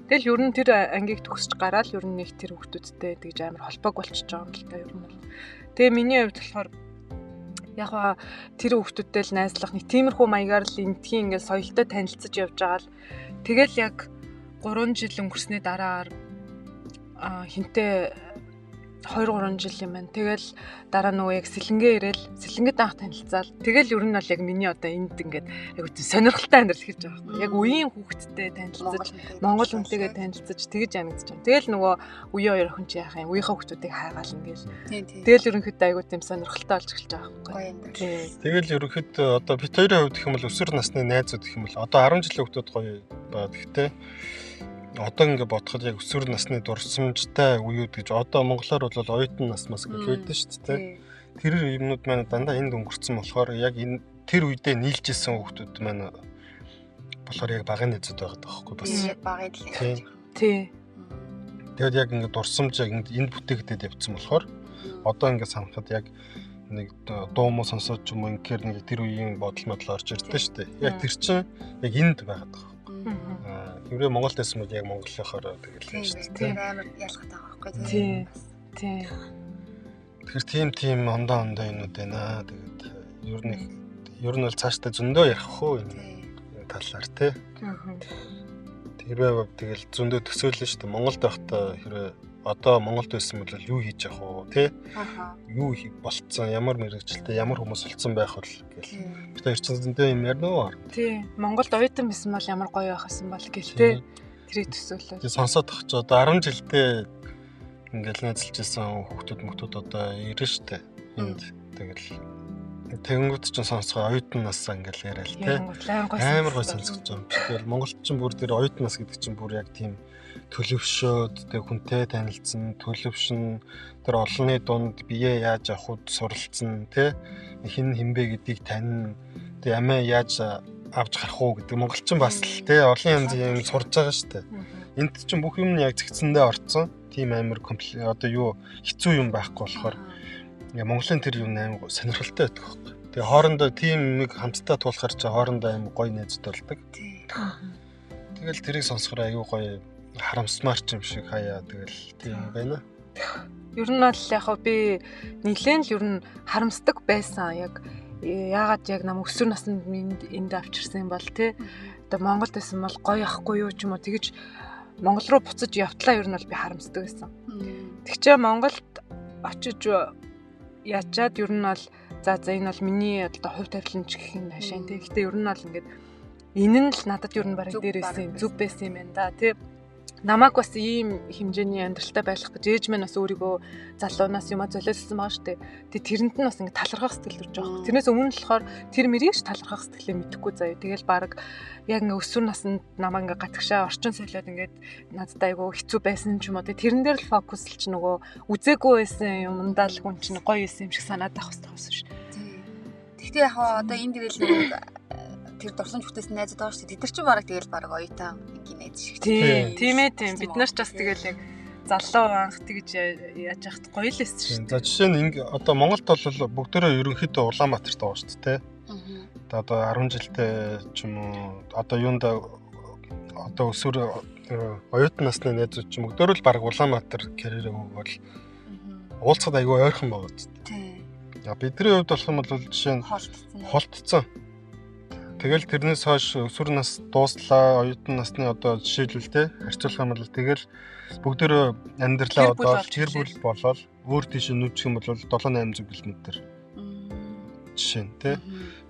Тэгэл ер нь тэр ангийг төгсөж гараад ер нь нэг тэр хүүхдүүдтэй тэгж амар холбоог болчихж байгаа юм л та ер нь бол. Тэгээ миний хувьд болохоор яг тэр хүүхдүүдтэй л найзлах нэг тиймэрхүү маягаар л энтхийн ингээл соёлтой танилцаж явж байгаа л тэгэл яг 3 жил өнгөрсний дараагаар хинтээ 2-3 жил юм байна. Тэгэл дараа нөгөө яг сэлэнгээ ирээл сэлэнгээд анх танилцаал. Тэгэл ер нь бол яг миний одоо энд ингээд яг үгүй сонирхолтой амьдрал хийж байгаа байхгүй. Яг үеийн хүүхэдтэй танилцаж, монгол хүнтэйгээ танилцаж тэгэж янагдаж байна. Тэгэл нөгөө үеийн хоёр охин чи яах юм? Үеийнхээ хүүхдүүдийг хайгаал ингээл. Тэгэл ерөнхийдөө айгүй тийм сонирхолтой болж эхэлж байгаа байхгүй. Тэгэл ерөнхийдөө одоо бит хоёрын хувьд гэх юм бол өсвөр насны найзууд гэх юм бол одоо 10 жилийн хүүхдүүд гоё байна. Гэхдээ одоо ингээд бодоход яг өсвөр насны дурсамжтай үеуд гэж одоо монголоор бол оюутан нас мас гэж байдаг шүү дээ. Тэр юмнууд маань дандаа энд өнгөрцөн болохоор яг энэ тэр үедээ нийлж исэн хүүхдүүд маань болохоор яг багын найзууд байгаа даахгүй бас. Багын л. Тий. Тэгээд яг ингээд дурсамж яг энд бүтээгдээд явцсан болохоор одоо ингээд санахад яг нэг дуу муу сонсоод ч юм уу ингээр нэг тэр үеийн бодол модлоо орж ирдэ шүү дээ. Яг тэр чинь яг энд байгаа даахгүй. Тэрээ Монголд байсан бол яг монголынхоор тэгэл юм шүү дээ. Тэр амар ялгаатай байгаа байхгүй тий. Тий. Тэгэхээр тийм ондоо юмуд байна. Тэгээд ер нь бол цаашдаа зөндөө ярих хөө энэ талаар тий. Тэрээ тэгэл зөндөө төсөөлнө шүү дээ. Монголд байхдаа хэрэг одоо Монголд байсан бол юу хийж явах вэ тий? Юу болцсон, ямар мэрэгчлээ, ямар хүмүүс олцсон байх вэ гэл. Бид хоёр ч зөндөө юм ярина уу? Тий. Монголд оюутан байсан бол ямар гоё байх байсан бол гэл тий. Тэрийг төсөөлөө. Тий сонсоод тах ч одоо 10 жилдээ ингээл найзалж исэн хүүхдүүд одоо ирэн штэ. Энд тэгэл тэгэнгүүт ч сонсгоо оюутан нас ингээл яриа л тий. Амар гоё сонсгож байгаа юм. Тэгэл Монголд ч бүр тэр оюутан нас гэдэг чинь бүр яг тийм төлөвшөөд тэг хүнтэй танилцсан, төлөвшин тэр олонний дунд бие яаж авахуд суралцсан тий хинбэ гэдгийг тань тэг амиа яаж авч гарах уу гэдэг монголчин бас л тий олон янзын юм сурж байгаа шүү дээ. Энд чинь бүх юм яг зэгцэндээ орцсон. Тийм амар одоо юу хэцүү юм байхгүй болохоор Монголын тэр юм амар сонирхолтой байдаг байхгүй. Тэгээ хоорондоо тийм нэг хамтдаа туулахар чи хоорондоо амар гоё найзууд болдог. Тэгэл тэрийг сонсохоор аюу гоё харамсмаар ч юм шиг хаяа тэгэл тийм байна. Ер нь бол яг би нэлээд л ер нь харамсдаг байсан. Яг яагаад яг нам өсвөр наснд энд авчирсан юм бол тий. Одоо Монголд байсан бол гоё ахгүй юу ч юм уу тэгэж Монгол руу буцаж явтлаа ер нь бол би харамсдаг байсан. Тэгчээ Монголд очиж ячаад ер нь бол за энэ бол миний одоо хувь тавиланч гэх юм хашаа тий. Гэхдээ ер нь бол ингээд энэ нь л надад ер нь бараг дээрээсэн зүв байсан юм байна да тий. Намайг бас ийм хэмжээний амьдралтай байх гэж ээж минь бас өөрийгөө залуунаас юм золиослсон байгаа шүү дээ. Тэгээ тэрэнд нь бас ингэ талархах сэтгэл төрж байгаа. Тэрнээс өмнө нь болохоор тэр мэрийг талархах сэтгэлээ мэдэхгүй заяа. Тэгэл баг яг ингэ өсвөр наснд намайг ингэ гатгшаа орчин солиод ингэ надтай айгу хэцүү байсан ч юм уу. Тэрэн дээр л фокуслж нөгөө үзээгүй байсан юмдаа л хүн чинь гоё байсан юм шиг санаад байх хэрэгтэй шүү. Гэхдээ яг одоо энэ дэрэл тэр дурсамж бүтээсэн найзууд байгаа шүү дээ. Тэд нар ч бараг тэгэл бараг оюутан ингийн найз шиг. Тийм ээ тийм. Бид нар ч бас тэгэл яг залуу анх тэгж яаж яхад гоё л эссэн шүү дээ. За жишээ нь одоо Монголд бол бүгдөө ерөнхийдөө Улаанбаатарт байгаа шүү дээ. Одоо 10 жилдээ ч юм уу одоо юунда одоо өсвөр оюутан насны найзууд ч бүгдөө л бараг Улаанбаатар карьерээ өгвөл уулзахад айгүй ойрхон байгаа шүү дээ. Тийм. Бидний хувьд болох юм бол жишээ нь холтцсон. Тэгэл тэрнээс хойш өсвөр нас дууслаа, оюутан насны одоо жишээлбэл те харьцуулах юм бол тэгэл бүгдөө амьдралаа одоо гэр бүл болоод өөр тийш нүдчих юм бол 7-800 км жишээ нь те.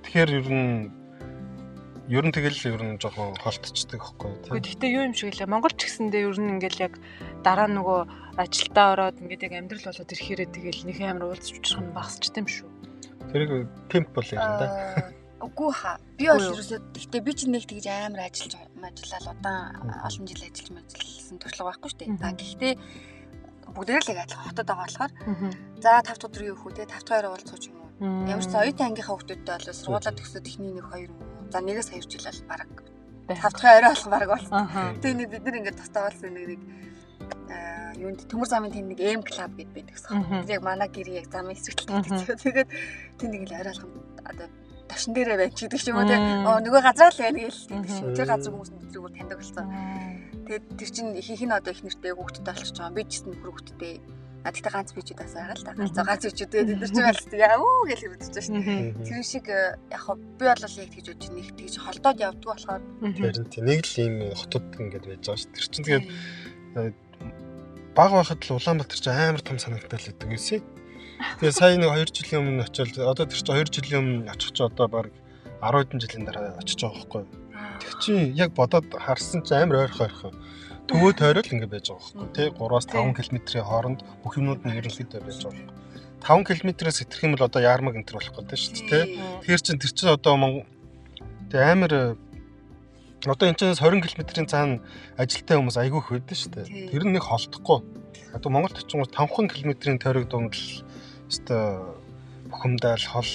Тэгэхээр ер нь Ер нь жоохон холтчдаг байхгүй юу? Гэхдээ юу юм шиг лээ. Монгол ч гэсэндээ ер нь ингээл яг дараа нөгөө ажилдаа ороод ингээд яг амьдрал болоод ирэхээрээ тэгэл нэг амар уулзч учрах нь багасчтай юм шүү. Тэр темп бол юм да. Үгүй хаа. Би бол ерөөсөө гэхдээ би чинь нэг тэгж амар ажиллаад удаан олон жил ажилласан туршлага байхгүй шүү дээ. Гэхдээ бүгдээ л яг адилхан хотод байгаа болохоор за 5 дахь өдөр юу хөө те 5 дахь 2 уулзах юм уу? Ямар ч оюутан ангийнхаа хүмүүсттэй бол сургуулаа төгсөөд ихний 1 2 за 1-2 жил бол баг 5 дахь арай болох баг болсон. Тэгээ нэг бид нар ингээд тастаавалсан нэг юунд төмөр замын тэнд нэг M club гэд байдаг гэсэн. Яг манай гэр яг замын хэсэгт байдаг. Тэгээд тэнд нэг л арай алхам одоо тавшин дээрээ байж гэдэг ч юм уу те. Нөгөө газар л байна гээл гэдэг шүү. Тэр газар хүмүүс нэтрийг таньдаг болсон. Тэгээд тэр чинь ихийнх нь одоо их нэртэй хүүхдтэй болчихж байгаа. Би ч гэсэн нөхөр хүүхдтэй. Тэгтээ ганц бичүүд бас байгаа л да. Ганц бичүүд тэгээд тэр чинь бас яа уу гэж хэлж байгаа шүү. Тэр шиг яг би бол яг тэгж бодож нэг тэгж холдоод явдгүй болохоор тэр нэг л ийм хотод ингээд байж байгаа шүү. Тэр чинь тэгээд баг байхад л Улаанбаатар чинь амар том санагдтал байдаг гэсэн. Тэгээ сая нэг 2 жилийн өмнө очил одоо тэр чинь 2 жилийн өмнө очих чи одоо баг 10 хэдэн жилийн дараа очиж байгаа байхгүй. Тэг чи яг бодоод харсан чи амар ойрхон. Төвөө тойрол ингэ байж байгаа байхгүй тий 3-5 км-ийн хооронд бүх юмуд нь ерөнхийдөө байж байгаа. 5 км-ээс итгэх юм бол одоо яармаг энтер болох гэдэг шүү дээ тий. Тэр чинь одоо тэг амар одоо энэ чинь 20 км-ийн цаана ажилтаа хүмүүс айгүй их байдаг шүү дээ. Тэр нь нэг холдохгүй. Одоо Монголд очингууд 5 км-ийн тойрог дунд л өстой бухимдаал хол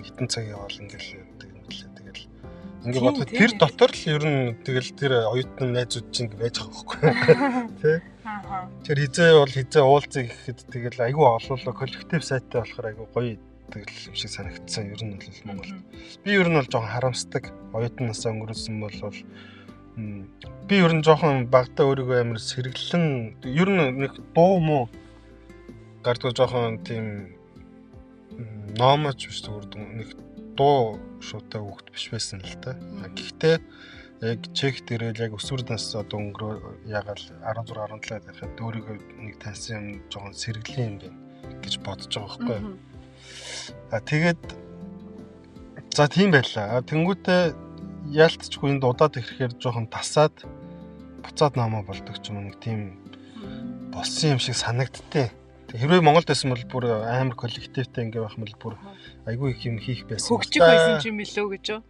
хитэн цаг яваал ингээл тэгэл ингээ бодоход тэр дотор л ер нь тэгэл тэр оюутны найзууд чинь байж байгаа байхгүй тий. Тэр хизээ уулзъя гэхэд тэгэл айгүй олоолоо коллектив сайттай болохоор айгүй гоё тэгэл юм шиг санагдсан. Ер нь бол Монгол би ер нь бол жоохон харамсдаг оюутнаас өнгөрсөн бол би ер нь жоохон багтаа өөрийгөө амар сэргэлэн ер нь нэг дуу муу гардуу жоохон тийм номоч биш зүгээр нэг дуу шуутай хүүхэд биш байсан л та. Гэхдээ яг чек дээрэл яг өсвөр нас одоо өнгөрөө ягаал 16 17 байхад өөрийгөө нэг таньсан юм жоохон сэргэлэн юм байна гэж бодож байгаа байхгүй. Тэгээд за тийм байлаа. Тэнгүүтээ яалтчгүй энд удаад ирэхээр жоохон тасаад буцаад намаа болдог ч юм уу нэг тийм болсон юм шиг санагдтыг. Хэрвээ Монголд байсан бол бүр амар коллективтэй ингээ байх юм бол бүр айгүй их юм хийх байсан. Хөгжих байсан юм билүү гэж юу?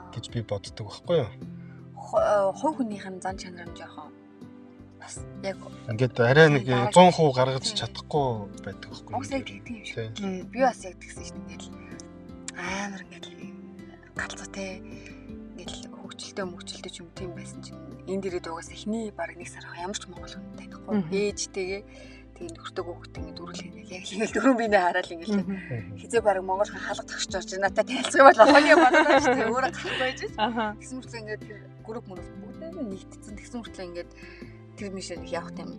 Гэж би боддог байхгүй юу? Хувь хүнийхэн зан чанар нь жоохон бас яг ингээд арай нэг 100% гаргаж чадахгүй байдаг байхгүй юу? Уусаа тэгдэг юм шиг. Би бас яг тэгсэн шүү дээ. Ингээл амар ингээд галзуутай ингээл хөгжилтэй ч юм тийм байсан чинь энэ дээрээ дугаас эхний баг 1 сар ямар ч монгол хүн танихгүй. Ээжтэйгээ тэгээд нөхөртөө хүүхдээ ингээд дөрүүл хийгээл яг ингээл дөрөв биенээ хараад ингээл хизээ баг монгол хүн хаалга тагч орж надад танилцсан бол охины бодож шүү дээ. Өөрөө гарах байж ш. Тэгсэн мөртлөө ингээд тэр групп мөрөв бүгдээ нэгтцэн тэгсэн мөртлөө ингээд тэр мишээ явах юм.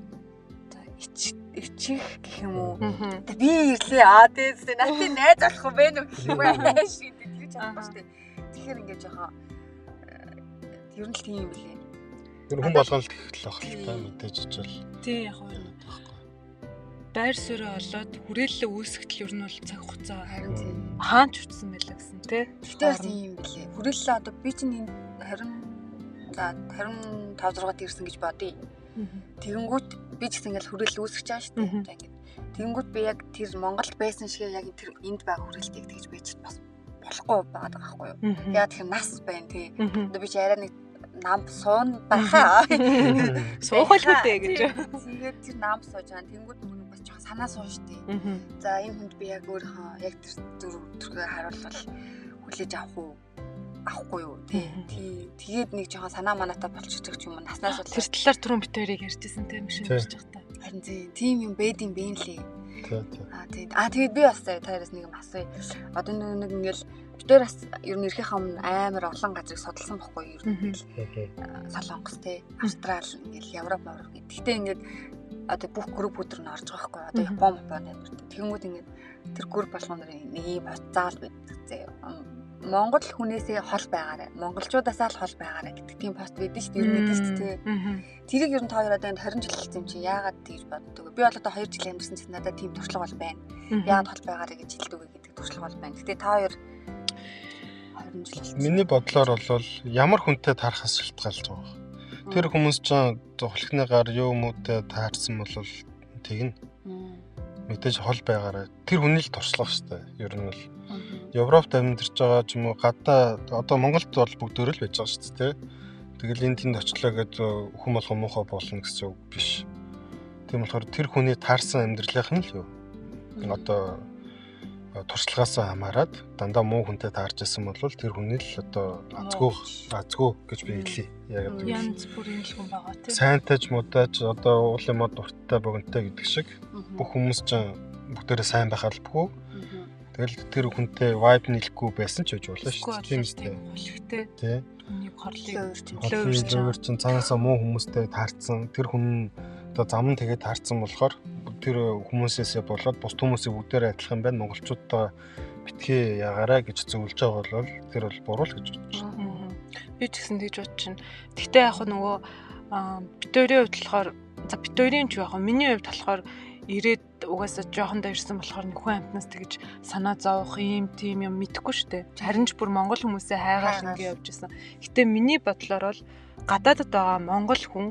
Ичих гэх юм уу. Би ирлээ. Тэгээд надад найз болох юм бэ нү гэх юм аа шиг тэгж чадахгүй шүү дээ. Тэгэхээр ингээд жоохон ер нь л тийм юм билээ. Тэр хүн болгоно л гэх л ах л та мэдээж ичэл. Тий яг нь байр суурь олоод хүрээлэлээ үүсгэтэл ер нь бол цаг хугацаа харин хаанч утсан байлаа гэсэн тий. Тэгтээ бас юм билээ. Хүрээлэлээ одоо би чинь 25 6-д ирсэн гэж бодъё. Тэгэнгүүт би ч гэсэн ингээл хүрээлэл үүсгэж байгаа шүү дээ. За ингээд. Тэгэнгүүт би яг тэр Монголд байсан шиг яг тэр энд байгаа хүрээлэлийг тэгж байж бас болохгүй байгаа байхгүй юу. Яа тэгэхээр нас байна тий. Одоо би ч арай нэг нам суун байхаа. Суух хэлбэтэй гэж. Тэгээд тэр нам сууж байгаа. Тэнгүүд нүг бас жоохон санаа сууж штий. За энэ хүнд би яг өөрийнхөө яг тэр зүрхээ харуулбал хүлээж авахгүй юу тий. Тэгээд нэг жоохон санаа манаатаа болчихчих ч юм уу наснаас бол тэр талаар түрүүн бит хоёрыг ярьжсэн тийм шиг ярьж байгаа та. Харин тийм юм бэдийн бэн лээ. Тэгээд би бас таарас нэг юм асууя. Одоо нэг ингээл битээр бас ер нь ирэхээ өмнө амар олон газрыг судалсан байхгүй юу? Ер нь Солонгос те, Австрал, ингээл Европ гэдэг. Гэхдээ ингээд одоо бүх группүүд рүү орж байгаа байхгүй юу? Одоо Япон амар. Тэгэнгүүт ингээд тэр групп болгоно нэг юм заал байдаг зэ. Монгол хүнээсээ хол байгаарай. Монголчуудаасаа л хол байгаарай гэдэг тийм пост байдаг шүү дээ. Ер нь мэдээж тээ. Тэрийг ер нь та хоёр одоо энд 20 жил болсон юм чи яагаад тэгж боддог вэ? Би бол одоо 2 жил амьдсан чинь надад тийм туршлага бол байна. Яагаад хол байгаарай гэж хэлдэг вэ гэдэг туршлага бол байна. Гэтэ та хоёр 20 жил болсон. Миний бодлоор бол ямар хүнтэй таарахаас шалтгаалж байгаа. Тэр хүмүүс ч зохилхны гар юу юмутай таарсан бол тэгнэ. Мэдээж хол байгаараа тэр хүний л туршлага шүү дээ. Ер нь бол Европт амьдарч байгаа ч юм уу гадаа одоо Монголд бол бүгдөө л байж байгаа шүү дээ. Тэгэл энэ тэнд очлоо гэж хүн болгоо муухай болно гэсэн үг биш. Тийм болохоор тэр хүний таарсан амьдралынх нь л юу. Одоо туршлагаас хамаарат дандаа муу хүнтэй таарч байсан бол тэр хүний л одоо азгүй гэж би хэлье. Яг гэдэг. Янз бүрийн л хүн байгаа тийм. Сайнтай ч муудаач одоо уул юмд дуртай богинтой гэдэг шиг бүх хүмүүс ч бүгдээрээ сайн байх албагүй. Тэгэл тэр хүнтэй vibe нийлэхгүй байсан ч гэж болно шүү дээ. Тийм үстэй. Холигтэй. Тий. Үнийг хорлыг өөрчилсөн цаанаасаа муу хүмүүстэй таарсан тэр хүн одоо зам нь тэгээд таарсан болохоор тэр хүмүүсээс болоод бус хүмүүсийг бүгдээрээ адилхан байна. Монголчуудаа битгий ягаараа гэж зөвлөж байгаа бол тэр бол буруу л гэж бодож байна. Би ч гэсэн тэгж бодож байна. Гэхдээ яг нөгөө битүүрийн хувьд болохоор за битүүрийн ч яг миний хувьд болохоор ирээд угаасаа жоохондоо ирсэн болохоор нөхөн амтнаас тэгж санаа зовох юм тийм юм мэдэхгүй шүү дээ. Харин ч бүр монгол хүмүүсээ хайгаал ингэ явж исэн. Гэтэ миний бодлоор бол гадаадд байгаа монгол хүн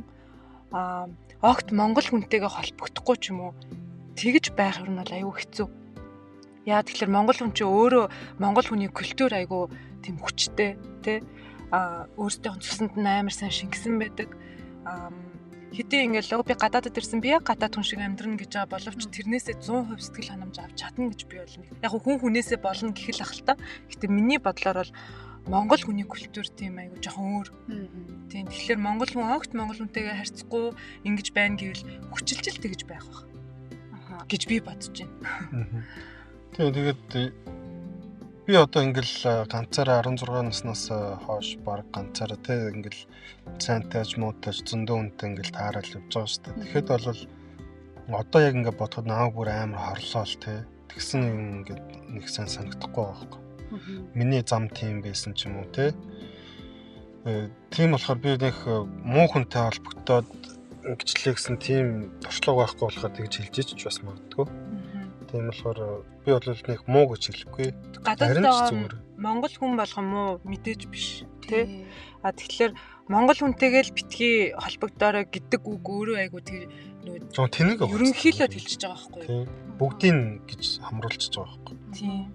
огт монгол хүнтэйгээ холбогдохгүй ч юм уу тэгж байх юм бол аюу хэцүү. Яа тэгэхээр монгол хүн чи өөрөө монгол хүний культур аюу тийм хүчтэй тий өөртөө цуснд нь амар сайн шингэсэн байдаг. Хэдий ингээл би гадаадд ирсэн би яг гадаад хүн шиг амьдрна гэж байгаа боловч тэрнээсээ 100% сэтгэл ханамж авч чадна гэж би болно. Яг хүн хүнээсээ болно гэх л ах л та. Гэтэ миний бодлоор бол монгол хүний культур тийм аягүй жоохон өөр. Тийм тэгэхээр монгол хүн огт монгол хүнтэйгээ харьцахгүй ингэж байна гэвэл хүчилжил тэгж байх байх. Гэж би бодож байна. Тэгээд би одоо ингээл ганцаараа 16 наснаас хойш баг ганцаараа те ингээл цаантайч муутайч зөндөө үнтэй ингээл таарал явж байгаа шүү дээ. Тэгэхэд бол одоо яг ингээд бодоход намайг бүр амар хорлоол те. Тэгсэн юм ингээд нэг сайн санагдахгүй байгаа байхгүй. Миний зам тийм байсан ч юм уу те. Тийм болохоор би нэг муу хүнтэй холбогдоод ингэчлээ гэсэн тийм туршлага байхгүй болохоор тэгж хэлж ч бас магадгүй. Тийм болохоор би бол нэг муу гэж хэлэхгүй. Гадаад монгол хүн болгон муу мэдээж биш тий. Тэгэхээр монгол хүнтэйгээ л битгий холбогдоорой гэдэг үг өөрөө айгу тэр нөгөө тэнэг ерөнхийлөд хэлчихэж байгаа байхгүй юу? Бүгдийг гэж хамруулчихж байгаа байхгүй. Тийм.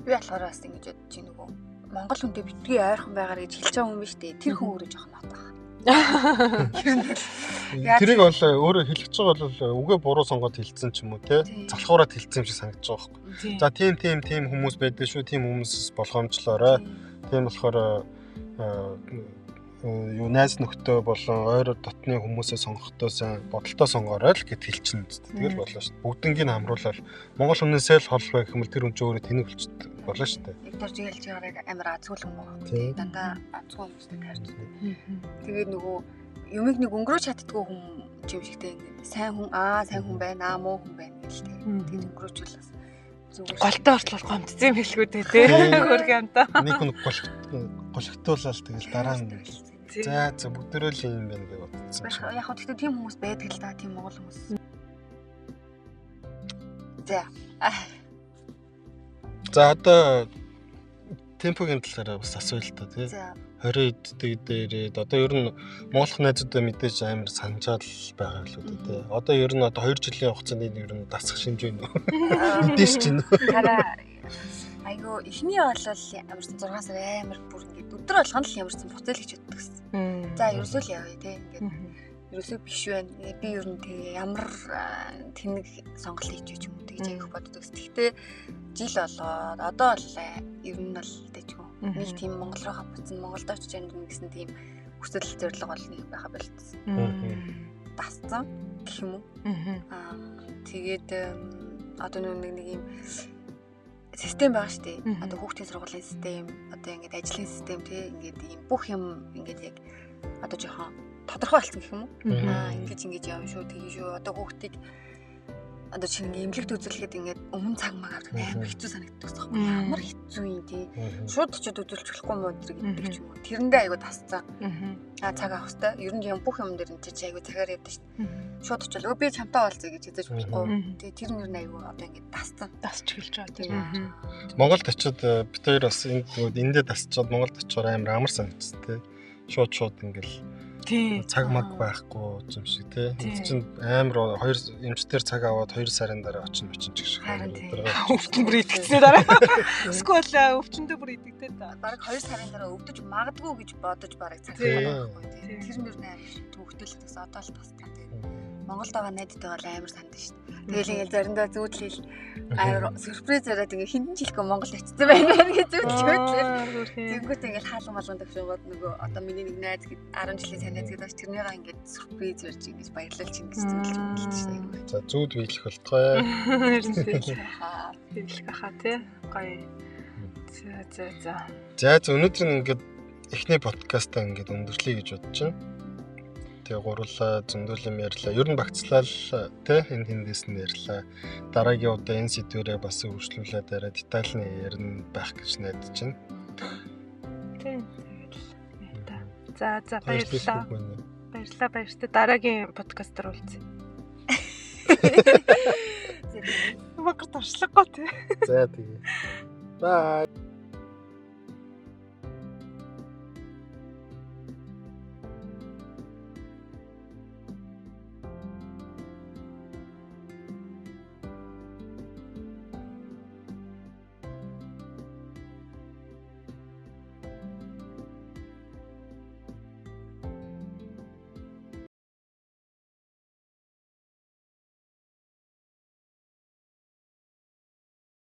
Би болохоор бас ингэж бодож байна нөгөө монгол хүнтэй битгий ойрхон байгаарай гэж хэлж байгаа юм биш үү? Тэр хүн өөрөө жоохон нот байгаа. Тэрийг бол өөрөө хэлэх гэж байгаа бол үгээ буруу сонгоод хэлсэн ч юм уу те залхуураад хэлсэн юм шиг санагдаж байгаа байхгүй. За тийм хүмүүс байдаг шүү. Тийм хүмүүсээс болгоомжлоорой. Тийм болохоор юу найз нөхдөд болон ойр дотны хүмүүсээ сонгохдоо сайн бодолтой сонгоорой л гэд хэлчихнэ. Тэгэл болоо шүү. Бүгднийг хамруулаад монгол хүнээсээ л хол байх юм бол тэр хүн ч өөрөө тэнэг болчихдог болоо шүү дээ. Виктор жигэлж байгаараа амар азгүй юм байна. Дандаа азгүй хүмүүстэй таарч байдаг. Тэгээд нөгөө юмыг нэг өнгөрөөж чаддгүй хүн юм шигтэй ингээд сайн хүн байна, муу хүн байна гэж тэ. Тэгээд өнгөрөөжүүлээс зүгээр голтой орчлол гомдсон юм хэлгүй дээ тий. Хөрх юмдаа. Нэг хүн голөгтуулаад тэгэл дараа нь за бүгдөө л юм байна гэж бодсон. Яг хөө тэгтээ тийм хүмүүс байдаг л да, тийм монгол хүмүүс. За одоо темпогийн талаараа бас асууя л та тий. 20 эд дээрээ одоо ер нь монголх найзуудаа мэдээж амар санджаал байгаа л үү тий. Одоо ер нь одоо 2 жилийн хугацаанд ер нь дасах шинж байна уу? Мэдээж чинь. Айгу эхний болол ямарсан 6 сар амар бүр ингээд өдөр болгоно л ямарсан буцаал хийж өгдөг гэсэн. За ерөөсөө л явъя тий. Ингээд ерөөсөө биш байна. Би ер нь тэгээ ямар тэнэг сонголт хийж өгч юм тэгж аявих боддог. Гэхдээ жил болоод одоо л ер нь бол тэжгүй. Нэг тийм Монгол руу буцсан Монголд очиж амьдрах гэсэн тийм хүсэл зорилго бол нэг байха болцсон. Дасцсан гэх юм уу? Тэгээд одоо нэг юм систем байгаа шүү дээ. Одоо хүүхдийн сургуулийн систем, одоо ингээд ажлын систем тий ингээд ийм бүх юм ингээд яг одоо жоохон тодорхой болсон гэх юм уу? Ингэж явна шүү, тэгье шүү. Одоо хүүхдийг одоо чинь имлэгт үзүүлэхэд ингээд өмнө цаг маг авдаг амар хэцүү санагддаг ус байхгүй ямар хэцүү юм тий. Шууд очиод үзүүлж болохгүй мó гэдэг ч юм уу. Тэрэндээ айгуу тасцсан. Цаг авах хэрэгтэй. Ер нь юм бүх юм дээр нь чи айгуу цагаар явдаг шүү дээ. Шууд очил би чамтай болцъё гэж хэлж болохгүй. Тэгээ тэр нь ер нь айгуу одоо ингээд тасцсан. Тасч эхэлж байгаа тий. Монголд очиод бид хоёр бас эндээ тасчаад Монголд очихоор амар амар санагдсан тий. Шууд ингээл цаг маг байхгүй юм шиг тий. Чинь амар хоёр эмчтэр цаг аваад 2 сарын дараа очино ч гэж харин өвчин бүр идэгцээ дараа. Эсвэл өвчөндөө бүр идэгтэй та. Бараг 2 сарын дараа өвдөж магадгүй гэж бодож бараг цаг байхгүй тий. Тэр нь юу нээр төвхтөлтөөс одоо л тасдаг тий. Монголд байгаа найдтай бол амар санд шүү дээ. Тэгэл ингээл заримдаа зүүдлэл амар сюрприз яриад ингээ хинтэн жилхөө Монгол очсон байна гэж зүүдлээ. Тэнгүүт ингээл хаалга малган тагшаад нөгөө одоо миний нэг найз гээд 10 жилийн сайн найз гээд бач тэрнийгаа ингээд сюрприз ярьж ингэж баярлуулж ингэж зүүдлж байна шүү дээ. За зүүд биелэх болтгой. Биелэх хаа тий. Гоё. За өнөөдөр ингээд эхний подкастаа ингээд өндөрлөе гэж бодож байна. Тэгээ гурлаа зөндөл юм ярьлаа. Ер нь багцлаа л тий энэ тэндээс нь ярьлаа. Дараагийн удаа энэ сэдвэрээ бас үргэлжлүүлээд арай детальны ярина байх гэж найдаж байна. Тий. За баярлалаа. Баярлалаа. Дараагийн подкастаар уулзъя. Багт оршлогоо тий. За тэгээ. Bye.